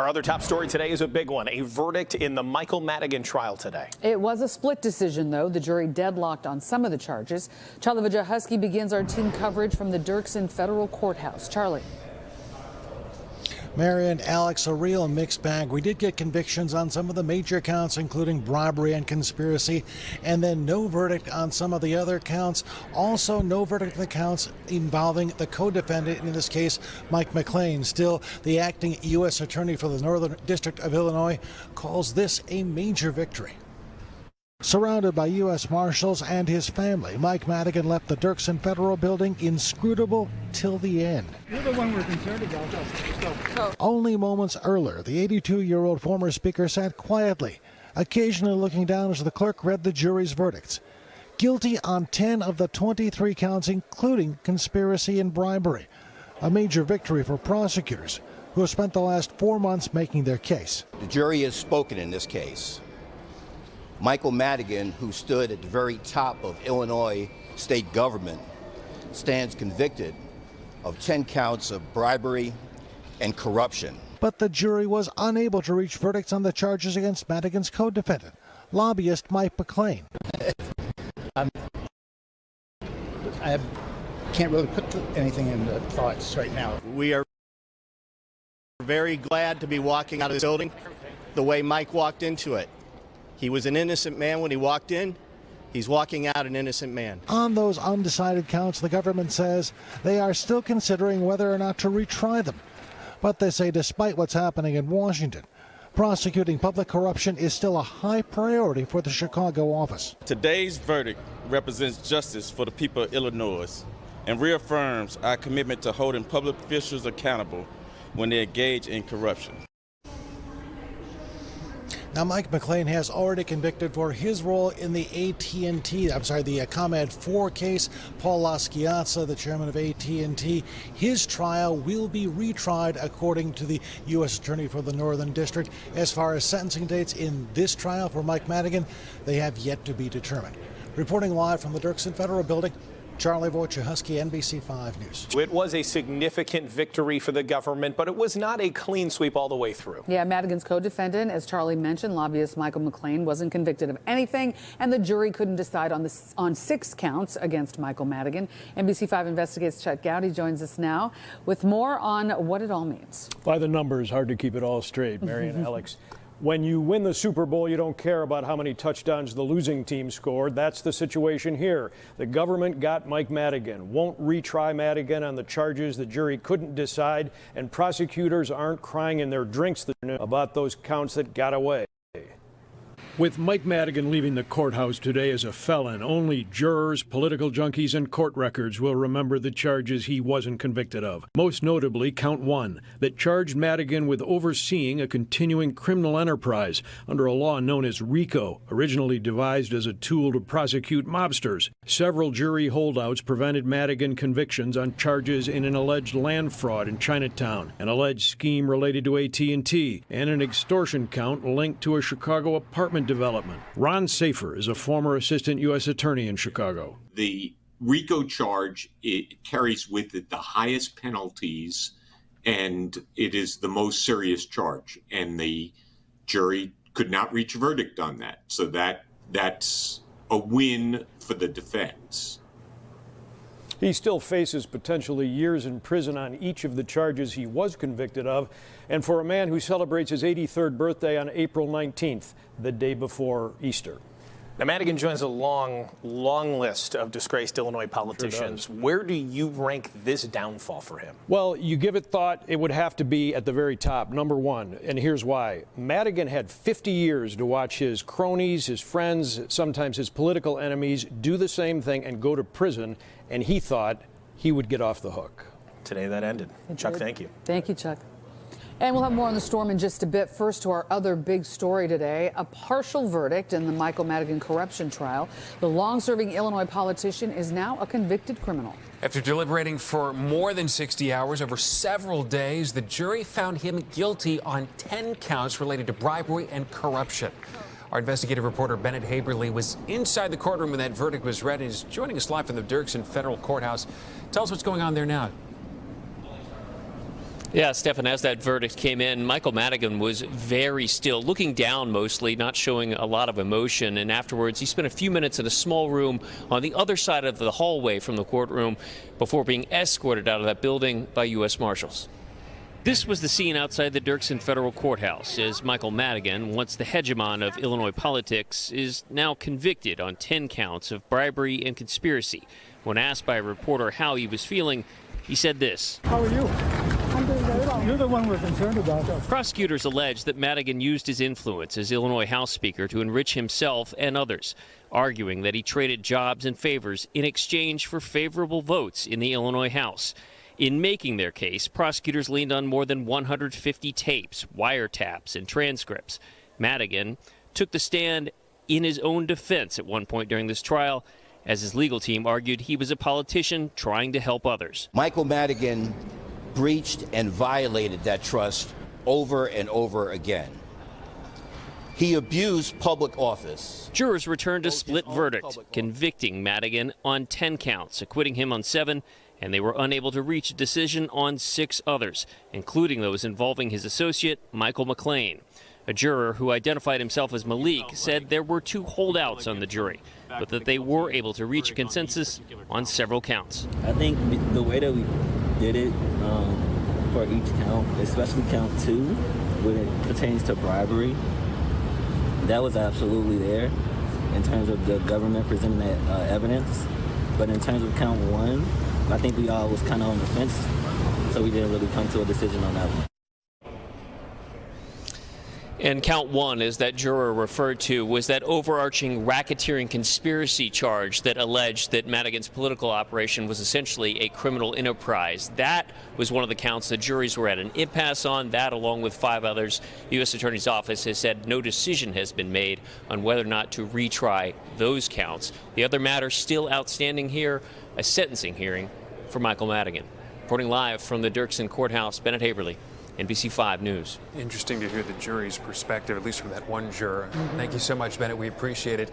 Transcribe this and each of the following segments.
Our other top story today is a big one, a verdict in the Michael Madigan trial today. It was a split decision, though. The jury deadlocked on some of the charges. Charlie Wojciechowski begins our team coverage from the Dirksen Federal Courthouse. Charlie. Marion, Alex, a real mixed bag. We did get convictions on some of the major counts, including bribery and conspiracy, and then no verdict on some of the other counts. Also, no verdict on the counts involving the co-defendant, in this case, Mike McLean. Still, the acting U.S. Attorney for the Northern District of Illinois calls this a major victory. Surrounded by U.S. Marshals and his family, Mike Madigan left the Dirksen Federal Building inscrutable till the end. You're the one we're concerned about. Go. Only moments earlier, the 82-year-old former speaker sat quietly, occasionally looking down as the clerk read the jury's verdicts. Guilty on 10 of the 23 counts, including conspiracy and bribery. A major victory for prosecutors who have spent the last 4 months making their case. The jury has spoken in this case. Michael Madigan, who stood at the very top of Illinois state government, stands convicted of 10 counts of bribery and corruption. But the jury was unable to reach verdicts on the charges against Madigan's co-defendant, lobbyist Mike McLean. I can't really put anything into thoughts right now. We are very glad to be walking out of this building the way Mike walked into it. He was an innocent man when he walked in. He's walking out an innocent man. On those undecided counts, the government says they are still considering whether or not to retry them. But they say despite what's happening in Washington, prosecuting public corruption is still a high priority for the Chicago office. Today's verdict represents justice for the people of Illinois and reaffirms our commitment to holding public officials accountable when they engage in corruption. Now, Mike McLean has already convicted for his role in the the ComEd 4 case. Paul LaSchiazza, the chairman of AT&T, his trial will be retried according to the U.S. Attorney for the Northern District. As far as sentencing dates in this trial for Mike Madigan, they have yet to be determined. Reporting live from the Dirksen Federal Building, Charlie Wojciechowski, NBC 5 News. It was a significant victory for the government, but it was not a clean sweep all the way through. Yeah, Madigan's co-defendant, as Charlie mentioned, lobbyist Michael McLean, wasn't convicted of anything, and the jury couldn't decide on 6 counts against Michael Madigan. NBC 5 investigates Chuck Gowdy joins us now with more on what it all means. By the numbers, hard to keep it all straight, Mary and Alex. When you win the Super Bowl, you don't care about how many touchdowns the losing team scored. That's the situation here. The government got Mike Madigan, won't retry Madigan on the charges the jury couldn't decide, and prosecutors aren't crying in their drinks about those counts that got away. With Mike Madigan leaving the courthouse today as a felon, only jurors, political junkies, and court records will remember the charges he wasn't convicted of. Most notably, count 1, that charged Madigan with overseeing a continuing criminal enterprise under a law known as RICO, originally devised as a tool to prosecute mobsters. Several jury holdouts prevented Madigan convictions on charges in an alleged land fraud in Chinatown, an alleged scheme related to AT&T, and an extortion count linked to a Chicago apartment development. Ron Safer is a former assistant U.S. attorney in Chicago. The RICO charge, it carries with it the highest penalties, and it is the most serious charge. And the jury could not reach a verdict on that. So that's a win for the defense. He still faces potentially years in prison on each of the charges he was convicted of. And for a man who celebrates his 83rd birthday on April 19th, the day before Easter. Now, Madigan joins a long list of disgraced Illinois politicians. Sure. Where do you rank this downfall for him? Well, you give it thought, it would have to be at the very top, number 1. And here's why. Madigan had 50 years to watch his cronies, his friends, sometimes his political enemies do the same thing and go to prison. And he thought he would get off the hook. Today that ended. Chuck, thank you. Thank you, Chuck. And we'll have more on the storm in just a bit. First, to our other big story today, a partial verdict in the Michael Madigan corruption trial. The long-serving Illinois politician is now a convicted criminal. After deliberating for more than 60 hours over several days, the jury found him guilty on 10 counts related to bribery and corruption. Our investigative reporter Bennett Haberly was inside the courtroom when that verdict was read and is joining us live from the Dirksen Federal Courthouse. Tell us what's going on there now. Yeah, Stefan, as that verdict came in, Michael Madigan was very still, looking down mostly, not showing a lot of emotion. And afterwards, he spent a few minutes in a small room on the other side of the hallway from the courtroom before being escorted out of that building by U.S. Marshals. This was the scene outside the Dirksen Federal Courthouse as Michael Madigan, once the hegemon of Illinois politics, is now convicted on 10 counts of bribery and conspiracy. When asked by a reporter how he was feeling, he said this. How are you? I'm doing very well. You're the one we're concerned about. Prosecutors allege that Madigan used his influence as Illinois House Speaker to enrich himself and others, arguing that he traded jobs and favors in exchange for favorable votes in the Illinois House. In making their case, prosecutors leaned on more than 150 tapes, wiretaps, and transcripts. Madigan took the stand in his own defense at one point during this trial, as his legal team argued he was a politician trying to help others. Michael Madigan breached and violated that trust over and over again. He abused public office. Jurors returned a split verdict, convicting Madigan on 10 counts, acquitting him on 7, and they were unable to reach a decision on 6 others, including those involving his associate, Michael McLean. A juror who identified himself as Malik said there were 2 holdouts on the jury, but that they were able to reach a consensus on several counts. I think the way that we did it for each count, especially count 2, when it pertains to bribery, that was absolutely there in terms of the government presenting that evidence. But in terms of count 1, I think we all was kind of on the fence, so we didn't really come to a decision on that one. And count 1, as that juror referred to, was that overarching racketeering conspiracy charge that alleged that Madigan's political operation was essentially a criminal enterprise. That was one of the counts the juries were at an impasse on. That, along with 5 others, the U.S. Attorney's Office has said no decision has been made on whether or not to retry those counts. The other matter still outstanding here, a sentencing hearing for Michael Madigan. Reporting live from the Dirksen Courthouse, Bennett Haberly, NBC 5 News. Interesting to hear the jury's perspective, at least from that one juror. Thank you so much, Bennett. We appreciate it.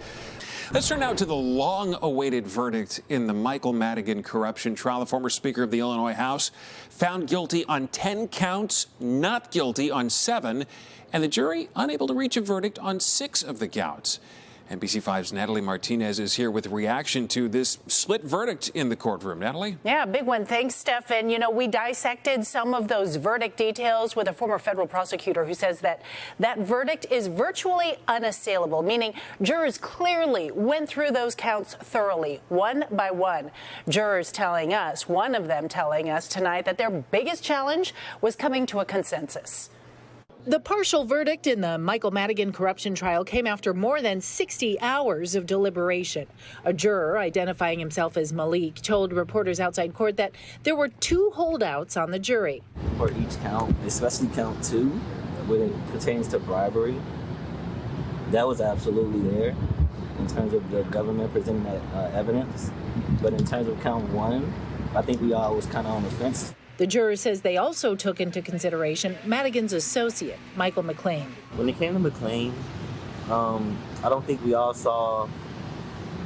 Let's turn now to the long-awaited verdict in the Michael Madigan corruption trial. The former Speaker of the Illinois House found guilty on 10 counts, not guilty on 7, and the jury unable to reach a verdict on 6 of the counts. NBC5's Natalie Martinez is here with reaction to this split verdict in the courtroom. Natalie? Yeah, big one. Thanks, Stefan. You know, we dissected some of those verdict details with a former federal prosecutor who says that that verdict is virtually unassailable, meaning jurors clearly went through those counts thoroughly, one by one. Jurors telling us, one of them telling us tonight, that their biggest challenge was coming to a consensus. The partial verdict in the Michael Madigan corruption trial came after more than 60 hours of deliberation. A juror identifying himself as Malik told reporters outside court that there were 2 holdouts on the jury. For each count, especially count 2, when it pertains to bribery, that was absolutely there in terms of the government presenting that evidence. But in terms of count 1, I think we all was kind of on the fence. The juror says they also took into consideration Madigan's associate, Michael McLean. When it came to McLean, I don't think we all saw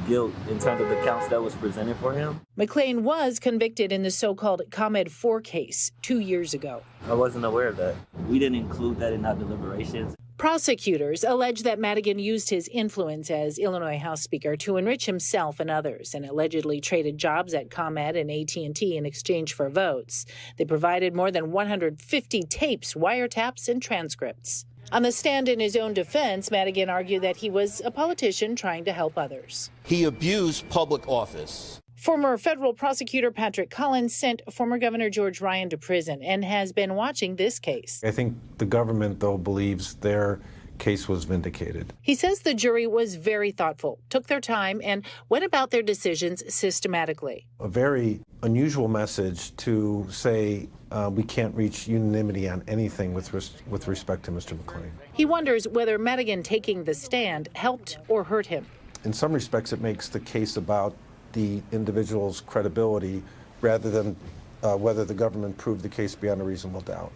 guilt in terms of the counts that was presented for him. McLean was convicted in the so-called ComEd 4 case 2 years ago. I wasn't aware of that. We didn't include that in our deliberations. Prosecutors allege that Madigan used his influence as Illinois House Speaker to enrich himself and others and allegedly traded jobs at ComEd and AT&T in exchange for votes. They provided more than 150 tapes, wiretaps, and transcripts. On the stand in his own defense, Madigan argued that he was a politician trying to help others. He abused public office. Former federal prosecutor Patrick Collins sent former Governor George Ryan to prison and has been watching this case. I think the government, though, believes their case was vindicated. He says the jury was very thoughtful, took their time, and went about their decisions systematically. A very unusual message to say we can't reach unanimity on anything with respect to Mr. McLean. He wonders whether Madigan taking the stand helped or hurt him. In some respects, it makes the case about the individual's credibility rather than whether the government proved the case beyond a reasonable doubt.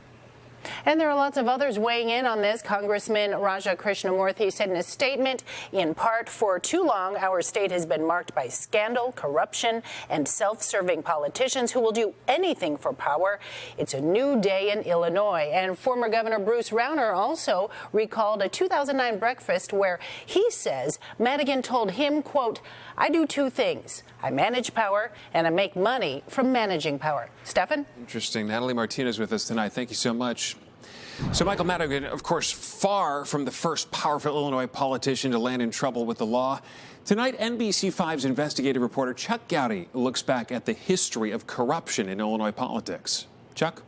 And there are lots of others weighing in on this. Congressman Raja Krishnamurthy said in a statement, in part, for too long, our state has been marked by scandal, corruption, and self-serving politicians who will do anything for power. It's a new day in Illinois. And former Governor Bruce Rauner also recalled a 2009 breakfast where he says Madigan told him, quote, "I do two things. I manage power and I make money from managing power." Stefan? Interesting. Natalie Martinez with us tonight. Thank you so much. So Michael Madigan, of course, far from the first powerful Illinois politician to land in trouble with the law. Tonight, NBC5's investigative reporter Chuck Gowdy looks back at the history of corruption in Illinois politics. Chuck?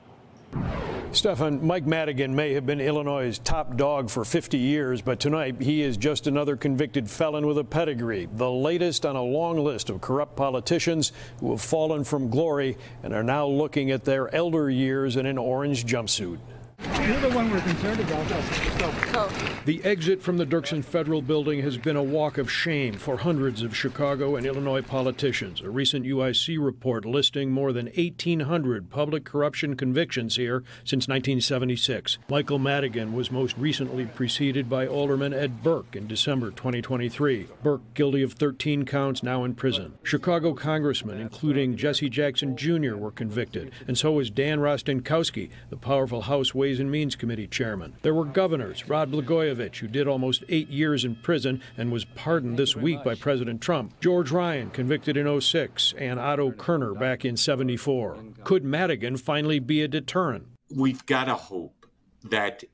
Stefan, Mike Madigan may have been Illinois' top dog for 50 years, but tonight he is just another convicted felon with a pedigree, the latest on a long list of corrupt politicians who have fallen from glory and are now looking at their elder years in an orange jumpsuit. You're the one we're concerned about. The exit from the Dirksen Federal Building has been a walk of shame for hundreds of Chicago and Illinois politicians. A recent UIC report listing more than 1,800 public corruption convictions here since 1976. Michael Madigan was most recently preceded by Alderman Ed Burke in December 2023. Burke guilty of 13 counts, now in prison. Chicago congressmen, including Jesse Jackson Jr., were convicted, and so was Dan Rostenkowski, the powerful House Ways and Means Committee chairman. There were governors, Rod Blagojevich, who did almost 8 years in prison and was pardoned this week by President Trump. George Ryan, convicted in 2006, and Otto Kerner back in 1974. Could Madigan finally be a deterrent? We've got to hope that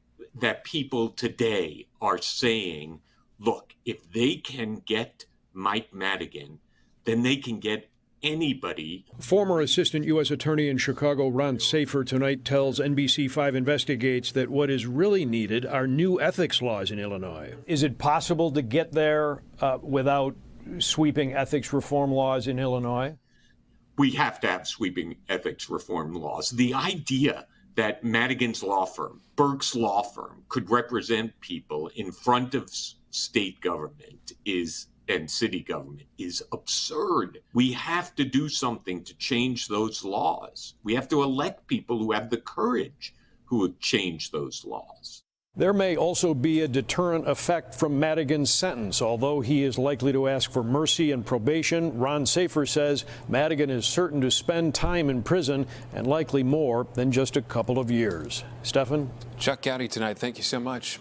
people today are saying, look, if they can get Mike Madigan, then they can get anybody. Former Assistant U.S. Attorney in Chicago Ron Safer tonight tells NBC5 Investigates that what is really needed are new ethics laws in Illinois. Is it possible to get there without sweeping ethics reform laws in Illinois? We have to have sweeping ethics reform laws. The idea that Madigan's law firm, Burke's law firm, could represent people in front of state government and city government is absurd. We have to do something to change those laws. We have to elect people who have the courage who would change those laws. There may also be a deterrent effect from Madigan's sentence. Although he is likely to ask for mercy and probation, Ron Safer says Madigan is certain to spend time in prison, and likely more than just a couple of years. Stefan? Chuck Gowdy tonight. Thank you so much.